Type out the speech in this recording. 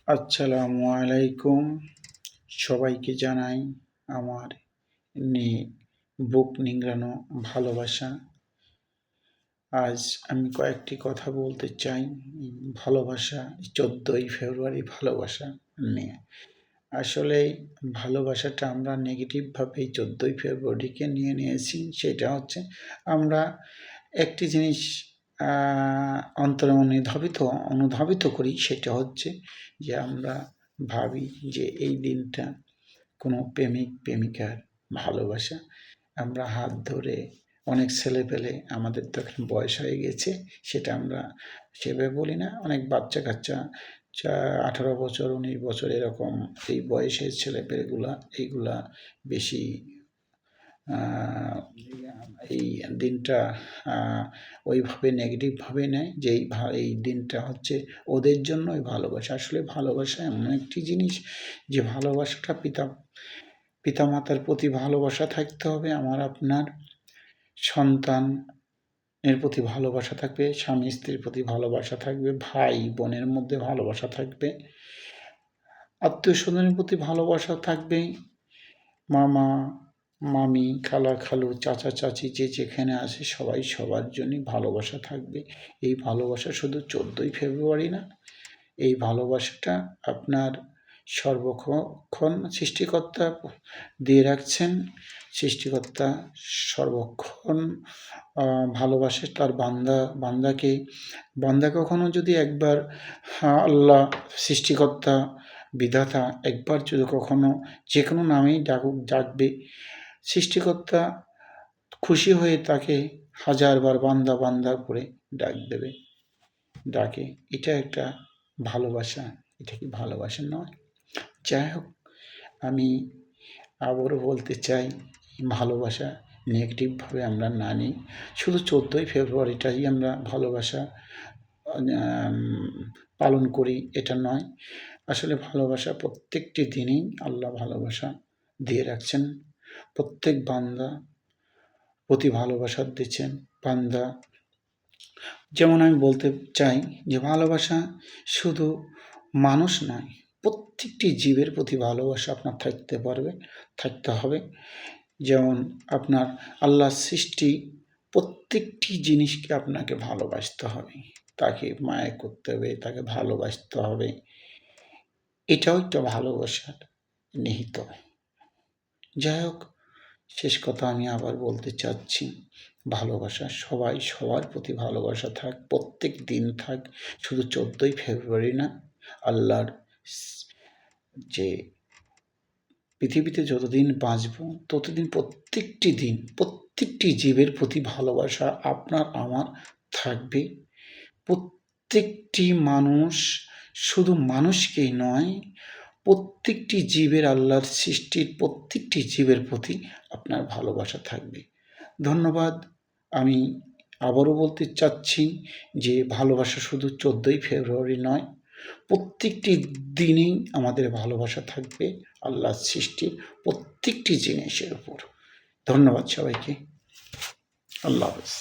আসসালামু আলাইকুম। সবাইকে জানাই আমার নে বুক নিংড়ানো ভালোবাসা। আজ আমি কয়েকটি কথা বলতে চাই ভালোবাসা 14ই ফেব্রুয়ারি ভালোবাসা নিয়ে। আসলে ভালোবাসাটা আমরা নেগেটিভভাবে 14ই ফেব্রুয়ারিকে নিয়ে নিয়েছি। সেটা হচ্ছে আমরা একটি জিনিস অন্তরে অনুধাবিত করি, সেটা হচ্ছে যে আমরা ভাবি যে এই দিনটা কোনো প্রেমিক প্রেমিকার ভালোবাসা। আমরা হাত ধরে অনেক ছেলেপেলে, আমাদের তো এখন বয়স হয়ে গেছে, সেটা আমরা সেভাবে বলি না। অনেক বাচ্চা কাচ্চা 18 বছর 19 বছর এরকম এই বয়সের ছেলেপেলেগুলা এইগুলা বেশি এই দিনটা ওইভাবে নেগেটিভভাবে নেয় যে এই দিনটা হচ্ছে ওদের জন্যই ভালোবাসা। আসলে ভালোবাসা এমন একটি জিনিস যে ভালোবাসাটা পিতামাতার প্রতি ভালোবাসা থাকতে হবে, আমার আপনার সন্তানের প্রতি ভালোবাসা থাকবে, স্বামী স্ত্রীর প্রতি ভালোবাসা থাকবে, ভাই বোনের মধ্যে ভালোবাসা থাকবে, আত্মীয় স্বজনের প্রতি ভালোবাসা থাকবে, মামা মামি খালা খালু চাচা চাচি যে যেখানে আছে সবাই সবার জন্যই ভালোবাসা থাকবে। এই ভালোবাসা শুধু 14ই ফেব্রুয়ারি না, এই ভালোবাসাটা আপনার সর্বক্ষণ সৃষ্টিকর্তা দিয়ে রাখছেন। সৃষ্টিকর্তা সর্বক্ষণ ভালোবাসে তার বান্দাকে। বান্দা কখনো যদি একবার আল্লাহ সৃষ্টিকর্তা বিধাতা একবার যদি কখনো যে কোনো নামেই ডাকবে, সৃষ্টিকর্তা খুশি হয়ে তাকে হাজারবার বান্দা বান্দা করে ডাকে। এটা একটা ভালোবাসা। এটা কি ভালোবাসা নয়? যাই হোক, আমি আবারও বলতে চাই ভালোবাসা নেগেটিভভাবে আমরা না নিই। শুধু 14ই ফেব্রুয়ারিটাই আমরা ভালোবাসা পালন করি এটা নয়। আসলে ভালোবাসা প্রত্যেকটি দিনেই আল্লাহ ভালোবাসা দিয়ে রাখছেন। প্রত্যেক বান্দা প্রতি ভালোবাসা দিচ্ছেন বান্দা। যেমন আমি বলতে চাই যে ভালোবাসা শুধু মানুষ নয়, প্রত্যেকটি জীবের প্রতি ভালোবাসা আপনার থাকতে হবে। যেমন আপনার আল্লাহর সৃষ্টি প্রত্যেকটি জিনিসকে আপনাকে ভালোবাসতে হবে, তাকে মায়া করতে হবে, তাকে ভালোবাসতে হবে। এটাও একটা ভালোবাসার নিহিত। যাই হোক, শেষ কথা আমি আবার বলতে চাচ্ছি ভালোবাসা সবাই সবার প্রতি ভালোবাসা থাক, প্রত্যেক দিন থাক, শুধু 14ই ফেব্রুয়ারি না। আল্লাহর যে পৃথিবীতে যতদিন বাঁচব ততদিন প্রত্যেকটি জীবের প্রতি ভালোবাসা আপনার আমার থাকবে। প্রত্যেকটি মানুষ শুধু মানুষকেই নয়, প্রত্যেকটি জীবের আল্লাহর সৃষ্টির প্রত্যেকটি জীবের প্রতি আপনার ভালোবাসা থাকবে। ধন্যবাদ। আমি আবারও বলতে চাচ্ছি যে ভালোবাসা শুধু 14ই ফেব্রুয়ারি নয়, প্রত্যেকটি দিনেই আমাদের ভালোবাসা থাকবে আল্লাহর সৃষ্টির প্রত্যেকটি জিনিসের উপর। ধন্যবাদ সবাইকে। আল্লাহ হাফেজ।